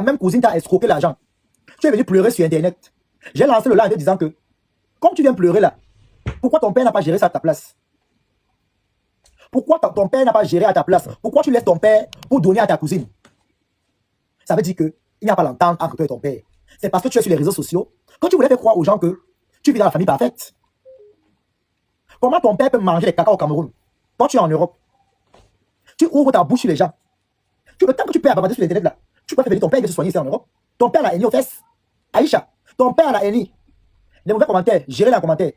même cousine t'a escroqué l'argent. Tu es venu pleurer sur Internet. J'ai lancé le live en te disant que, comme tu viens pleurer là, pourquoi ton père n'a pas géré ça à ta place? Pourquoi ton père n'a pas géré à ta place? Pourquoi tu laisses ton père pour donner à ta cousine? Ça veut dire qu'il n'y a pas l'entente entre toi et ton père. C'est parce que tu es sur les réseaux sociaux que tu voulais faire croire aux gens que tu vis dans la famille parfaite. Comment ton père peut manger des caca au Cameroun? Toi, tu es en Europe. Tu ouvres ta bouche sur les gens. Le temps que tu peux ababader sur l'internet là, tu peux faire venir ton père et se soigner ici en Europe. Ton père l'a haine aux fesses. Aïcha, ton père l'a haine. Les mauvais commentaires, gérez les commentaires.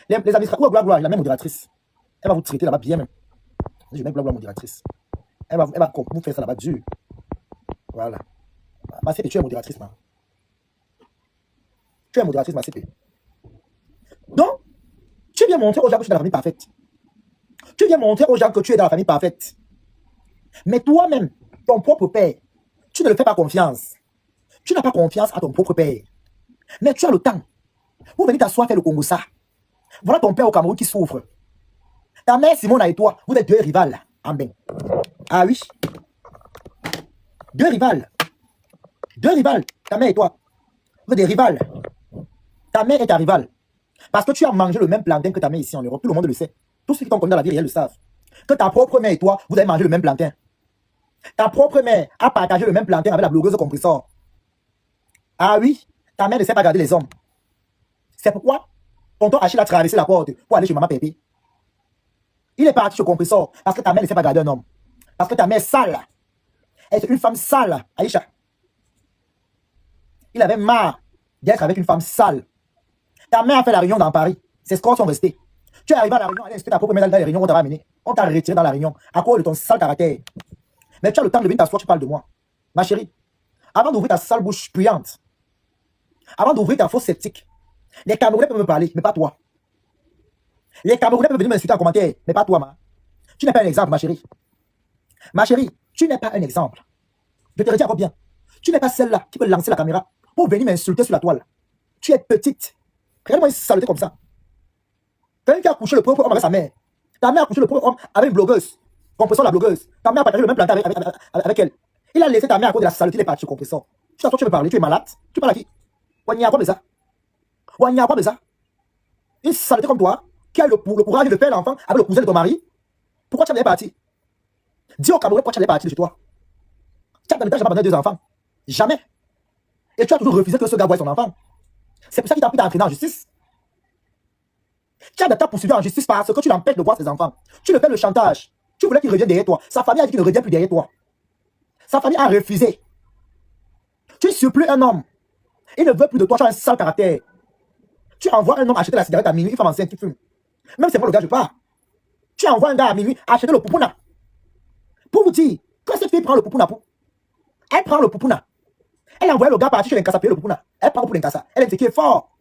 Les administrateurs, gloire, la même modératrice. Elle va vous traiter là-bas bien même. Je mets gloire modératrice. Elle va vous faire ça là-bas dur. Voilà. Ma CP, tu es modératrice, man. Tu es modératrice, ma CP. Donc, tu viens montrer aux gens que tu es dans la famille parfaite. Tu viens montrer aux gens que tu es dans la famille parfaite. Mais toi-même, ton propre père, tu ne le fais pas confiance. Tu n'as pas confiance à ton propre père. Mais tu as le temps. Vous venez t'asseoir faire le Congo ça. Voilà ton père au Cameroun qui souffre. Ta mère Simona et toi, vous êtes deux rivales. Amen. Ah oui. Deux rivales. Deux rivales. Ta mère et toi. Vous êtes des rivales. Ta mère est ta rivale. Parce que tu as mangé le même plantain que ta mère ici en Europe. Tout le monde le sait. Tous ceux qui t'ont connu dans la vie réelle le savent. Que ta propre mère et toi, vous avez mangé le même plantain. Ta propre mère a partagé le même plantain avec la blogueuse compressor. Ah oui, ta mère ne sait pas garder les hommes. C'est pourquoi tonton Achille a traversé la porte pour aller chez maman Pépé. Il est parti chez compressor parce que ta mère ne sait pas garder un homme. Parce que ta mère est sale. Elle est une femme sale, Aïcha. Il avait marre d'être avec une femme sale. Ta mère a fait la réunion dans Paris. Ses scores sont restés. Tu es arrivé à la réunion, elle a inscrit ta propre mère dans les réunions qu'on t'a ramené. On t'a retiré dans la réunion à cause de ton sale caractère. Mais tu as le temps de venir t'asseoir, tu parles de moi. Ma chérie, avant d'ouvrir ta sale bouche puante, avant d'ouvrir ta fausse sceptique, les Camerounais peuvent me parler, mais pas toi. Les Camerounais peuvent venir m'insulter en commentaire, mais pas toi, ma. Tu n'es pas un exemple, ma chérie. Ma chérie, tu n'es pas un exemple. Je te le dis encore bien. Tu n'es pas celle-là qui peut lancer la caméra pour venir m'insulter sur la toile. Tu es petite. Regarde-moi une saleté comme ça. Quelqu'un qui a couché le propre homme avec sa mère. Ta mère a couché le propre homme avec une blogueuse. Compressor la blogueuse. Ta mère a partagé le même plantain avec elle. Il a laissé ta mère à cause de la saleté des parties compressor. Tu t'assois, tu veux parler, tu es malade. Tu parles à qui? Wanya quoi de ça? Wanya quoi de ça? Une saleté comme toi, qui a le courage de faire l'enfant avec le cousin de ton mari. Pourquoi tu es parti? Dis au Cameroun pourquoi tu es parti de chez toi. Tu n'as jamais abandonné deux enfants. Jamais. Et tu as toujours refusé que ce gars voie son enfant. C'est pour ça qu'il t'a pris d'entraîner en justice. Tu as de temps poursuivi en justice parce que tu l'empêches de voir ses enfants. Tu le fais le chantage. Tu voulais qu'il revienne derrière toi. Sa famille a dit qu'il ne revient plus derrière toi. Sa famille a refusé. Tu ne suis plus un homme. Il ne veut plus de toi. Tu as un sale caractère. Tu envoies un homme acheter la cigarette à minuit, une femme enceinte qui fume. Même si c'est pas le gars, je pars. Tu envoies un gars à minuit acheter le poupouna. Pour vous dire que cette fille prend le poupouna pour. Elle prend le poupouna. Elle a envoyé le gars partir chez l'Inkasa payer le poupouna. Elle prend pour l'Inkasa. Elle est ce qui est fort.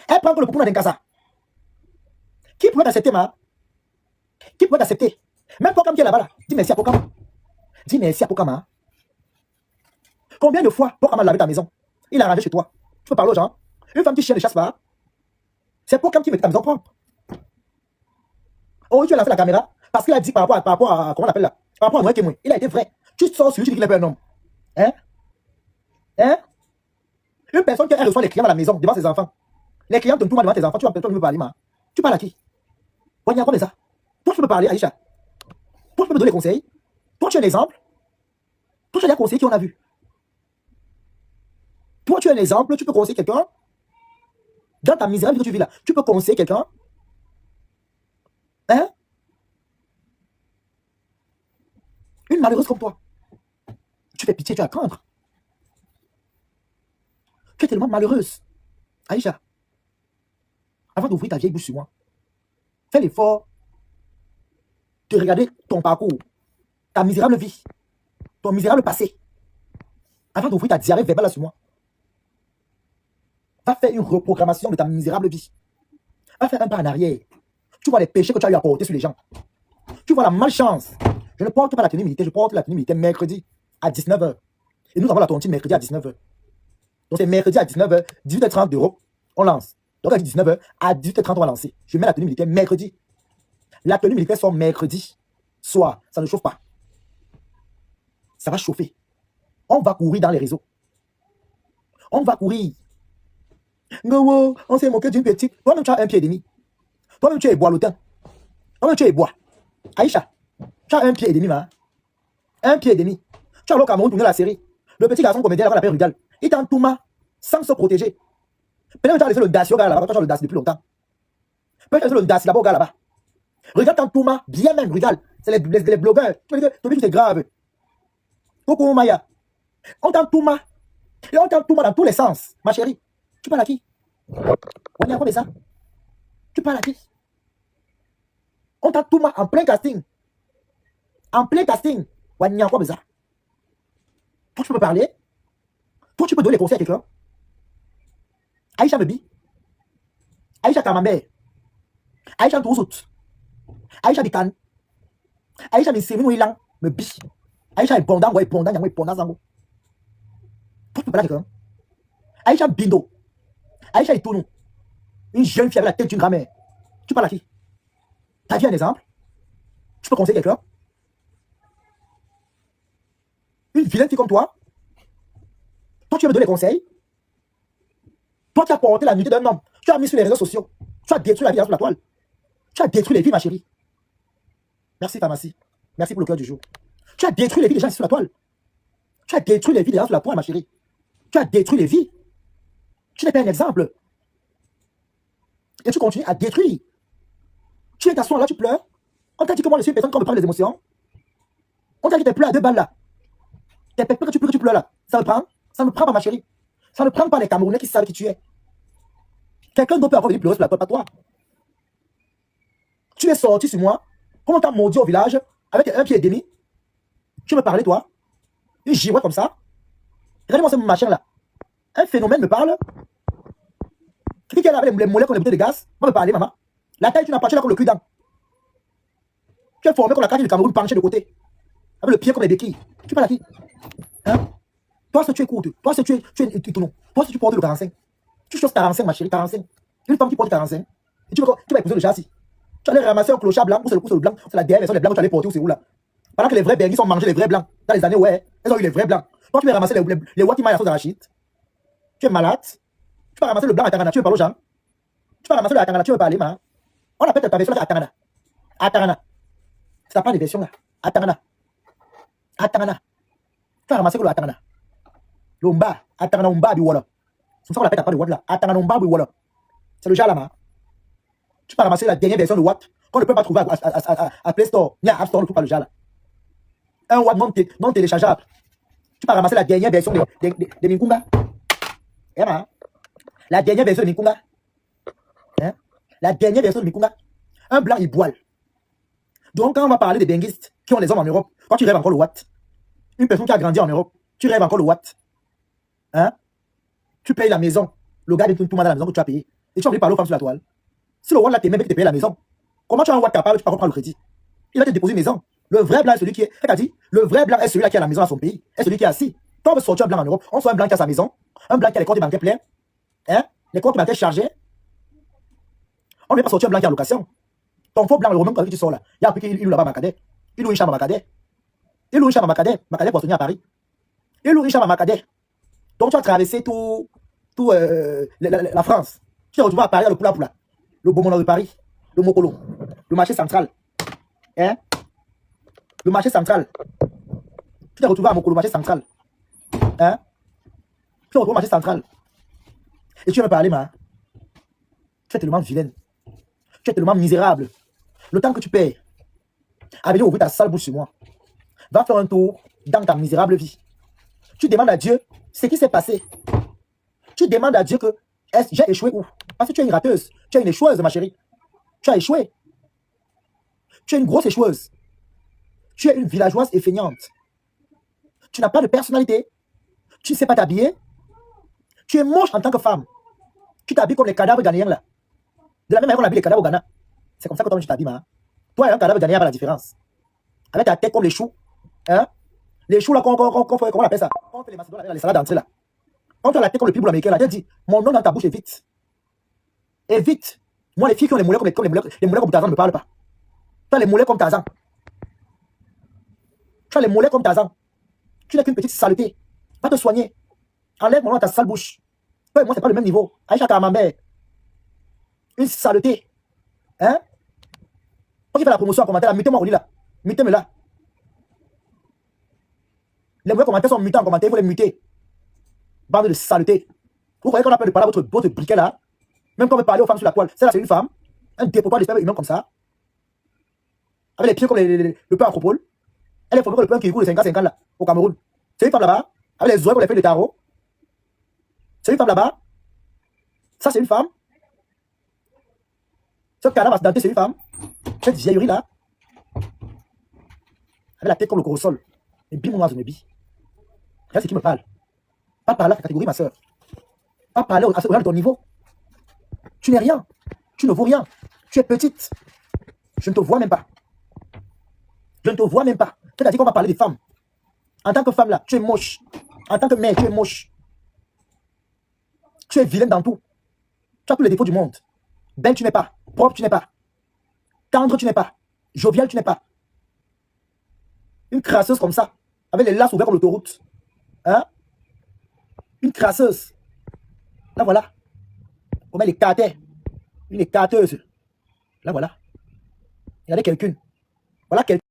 Elle prend pour le poupouna d'Inkasa. Qui pourrait t'accepter, ma? Qui pourrait t'accepter? Même Pokam qui est là-bas, là. Dis merci à Pokam. Dis merci à Pokam. Combien de fois Pokam a lavé ta maison? Il a rangé chez toi. Tu peux parler aux gens. Une femme qui chien ne chasse pas. C'est Pokam qui met ta maison propre. Oh, tu as lancé la caméra parce qu'il a dit par rapport à comment on appelle là? Par rapport à moi qui est moi. Il a été vrai. Tu sors sur lui, tu dis qu'il est pas un homme. Hein? Hein? Une personne qui reçoit les clients à la maison devant ses enfants. Les clients donnent tout mal devant tes enfants. Tu vas peut-être parler, ma. Tu parles à qui? Il y a quoi de ça? Toi, tu peux parler, Aïcha. Toi, tu peux me donner des conseils. Toi, tu es un exemple. Toi, tu as des conseils qu'on a vu. Toi, tu es un exemple. Tu peux conseiller quelqu'un. Dans ta misère que tu vis là, tu peux conseiller quelqu'un. Hein? Une malheureuse comme toi. Tu fais pitié, tu as craindre. Tu es tellement malheureuse. Aïcha, avant d'ouvrir ta vieille bouche sur moi, fais l'effort de regarder ton parcours, ta misérable vie, ton misérable passé. Avant d'ouvrir ta diarrhée verbale sur moi, va faire une reprogrammation de ta misérable vie. Va faire un pas en arrière. Tu vois les péchés que tu as eu à porter sur les gens. Tu vois la malchance. Je ne porte pas la tenue militaire, je porte la tenue militaire mercredi à 19h. Et nous avons la tontine mercredi à 19h. Donc c'est mercredi à 19h, 18h30 d'euros, on lance. Donc à 19h, à 18h30, on va lancer. Je mets la tenue militaire mercredi. La tenue militaire sort mercredi soir. Ça ne chauffe pas. Ça va chauffer. On va courir dans les réseaux. On va courir. On s'est moqué d'une petite. Toi-même, tu as un pied et demi. Toi-même, tu es bois-lotin. Toi-même, tu es bois. Aïcha, tu as un pied et demi, ma. Un pied et demi. Tu as le Cameroun tourné la série. Le petit garçon comédien, là, qu'on appelle Rugal. Il t'a tout ma sans se protéger. Peut-être que tu as laissé le dacio là-bas. Tu as le dacio depuis longtemps. Peut-être que tu as laissé le dacio là-bas au gars là-bas. Regarde tant tout ma, bien même, regarde. C'est les blogueurs. Tu veux dire que c'est grave. Coucou Maya. On t'a tout ma. Et on t'a tout ma dans tous les sens. Ma chérie, tu parles à qui? On y a quoi de ça? Tu parles à qui? On t'a tout ma en plein casting. En plein casting. On y a quoi de ça? Toi, tu peux parler. Toi, tu peux donner les conseils à quelqu'un. Aïcha Mebi. Aïcha Kamambé. Aïcha Touzout. Aïcha Dikan. Aïcha Missirino Ilang. Mebi. Aïcha est bondant, ouais, bondant, ouais, bondant, zango. Toi, tu peux parler à quelqu'un. Aïcha Bindo. Aïcha Itounou. Une jeune fille avec la tête d'une grand-mère. Tu parles à qui? T'as vu un exemple? Tu peux conseiller quelqu'un? Une vilaine fille comme toi? Toi, tu veux me donner des conseils? Toi, tu as porté la nudité d'un homme. Tu as mis sur les réseaux sociaux. Tu as détruit la vie sur la toile. Tu as détruit les vies, ma chérie. Merci, pharmacie. Merci pour le cœur du jour. Tu as détruit les vies des gens sur la toile. Tu as détruit les vies des gens sur la toile, ma chérie. Tu as détruit les vies. Tu n'es pas un exemple. Et tu continues à détruire. Tu es t'asseoir là, tu pleures. On t'a dit comment laisser une personne quand on me prend les émotions. On t'a dit que tu pleures à 2 balles là. T'es pépé que tu pleures là. Ça me prend? Ça ne me prend pas, ma chérie. Ça ne prend pas les Camerounais qui savent qui tu es. Quelqu'un d'autre peut encore venir pleurer sur la toile, pas toi. Tu es sorti sur moi. Comment t'as maudit au village avec un pied et demi? Tu me parlais, toi? Une girouette comme ça? Regardez-moi ce machin là. Un phénomène me parle. Qui est là avec les mollets comme les bouteilles de gaz? Va me parler, maman. La taille, tu n'as pas, tu l'as comme le cul dent. Tu es formé comme la carte du Cameroun penchée de côté. Avec le pied comme les béquilles. Tu parles à qui? Hein? Toi, si tu écoutes, toi, si tu es tout. Toi, si tu portes le 45, tu choses 45, ma chérie, 45. Une femme qui porte 45, et tu vas épouser le châssis. Tu allais ramasser un clochard blanc, ou c'est le blanc, c'est la dernière version des blancs que tu allais porter, ou c'est où là? Pendant que les vrais benguis ont mangé les vrais blancs, dans les années, ouais, elles ont eu les vrais blancs. Toi, tu vas ramasser les Watima à la sauce d'arachide. Tu es malade. Tu vas ramasser le blanc à Tangana, tu veux parler aux gens. Tu vas ramasser le à Tangana, tu veux parler, ma. On appelle ta version là à Tangana. À Tangana. Ça pas des versions là. À Tangana. À Tangana. Tu vas ramasser le à Tangana. L'omba, Atangana Omba du Walla. C'est ça qu'on appelle pas de Watt là. Atangana Omba du Walla. C'est le genre là, ma. Tu peux ramasser la dernière version de Watt qu'on ne peut pas trouver à Play Store, ni à App Store, ne trouve pas le genre là. Un Watt non téléchargeable. Tu peux ramasser la dernière version de Minkunga. Eh, ma. La dernière version de Minkunga. Hein? La dernière version de Minkunga. Un blanc, il boile. Donc, quand on va parler des benguistes qui ont les hommes en Europe, quand tu rêves encore le Watt, une personne qui a grandi en Europe, tu rêves encore le Watt. Hein? Tu payes la maison. Le gars est tout dans la maison que tu as payé. Et tu as envie de parler aux femmes sur la toile. Si le Watt là t'es même qui te paye la maison, comment tu as un Watt capable, tu peux reprendre le crédit? Il va te déposer une maison. Le vrai blanc est celui qui est. Qu'est-ce dit? Le vrai blanc est celui-là qui a la maison à son pays. Est celui qui est assis. Quand on veut sortir un blanc en Europe, on soit un blanc qui a sa maison, un blanc qui a les comptes bancaires pleins, hein? Les comptes bancaires chargés. On ne veut pas sortir un blanc qui est en location. Ton faux blanc, le romain quand tu sors là, il y a un peu qu'il loue là-bas à Macadais. Il loue une chambre à Macadais. Il loue une chambre à Macadais. Macadais pour venir à Paris. Il loue une chambre à Macadais. Donc tu as traversé tout la France. Tu t'es retrouvé à Paris, le Poula, le Beaumont de Paris, le Mokolo, le marché central. Hein? Le marché central. Tu t'es retrouvé à Mokolo, le marché central. Hein? Tu t'es retrouvé au marché central. Et tu veux me parler, ma. Tu es tellement vilaine. Tu es tellement misérable. Le temps que tu payes à venir ouvrir ta sale bouche sur moi, va faire un tour dans ta misérable vie. Tu demandes à Dieu ce qui s'est passé. Tu demandes à Dieu que j'ai échoué où? Parce que tu es une rateuse. Tu es une échoueuse, ma chérie. Tu as échoué. Tu es une grosse échoueuse. Tu es une villageoise et feignante. Tu n'as pas de personnalité. Tu ne sais pas t'habiller. Tu es moche en tant que femme. Tu t'habilles comme les cadavres ghanéens là. De la même manière qu'on habille les cadavres au Ghana. C'est comme ça que toi tu t'habilles, ma. Toi, un cadavre ghanéen, pas la différence. Avec ta tête comme les choux. Hein? Les choux là, comment on appelle ça? On fait les macédoines avec les salades d'entrée là. Quand tu as la tête comme le pitbull américain là, tu dis, mon nom dans ta bouche est vite. Et vite. Moi, les filles qui ont les mollets comme Tarzan ne me parlent pas. Tu as les mollets comme Tarzan. Tu as les mollets comme Tarzan. Tu n'es qu'une petite saleté. Va te soigner. Enlève mon nom à ta sale bouche. Toi et moi, c'est pas le même niveau. Aïcha Kamambert, une saleté. Hein? Quand il fait la promotion en commentaire, mutez-moi au lit là. Mutez-moi là. Les mauvais commentaires sont mutés en commentaire, il faut les muter. Bande de saleté. Vous croyez qu'on a peur de parler à votre briquet là? Même quand on veut parler aux femmes sur la poêle, celle-là c'est une femme. Un dépotoir d'espèce humain comme ça. Avec les pieds comme le peu en cropole. Elle est formée comme le peu qui court de 50-50 là, au Cameroun. C'est une femme là-bas, avec les oreilles pour les feuilles de tarot. C'est une femme là-bas. Ça c'est une femme. Ce cadavre accidenté c'est une femme. Cette vieillerie là. Avec la tête comme le corosol. Et bim, moi, je me bille. Regarde ce qui me parle. Pas parler à ta catégorie, ma soeur. Pas parler au regard de ton niveau. Tu n'es rien. Tu ne vaux rien. Tu es petite. Je ne te vois même pas. Je ne te vois même pas. Tu as dit qu'on va parler des femmes. En tant que femme là, tu es moche. En tant que mère, tu es moche. Tu es vilaine dans tout. Tu as tous les défauts du monde. Belle, tu n'es pas. Propre, tu n'es pas. Tendre, tu n'es pas. Jovial, tu n'es pas. Une crasseuse comme ça, avec les lacs ouverts comme l'autoroute. Hein? Une crasseuse. Là, voilà. On met les carters. Une écarteuse. Là, voilà. Regardez quelqu'un. Voilà quelqu'un.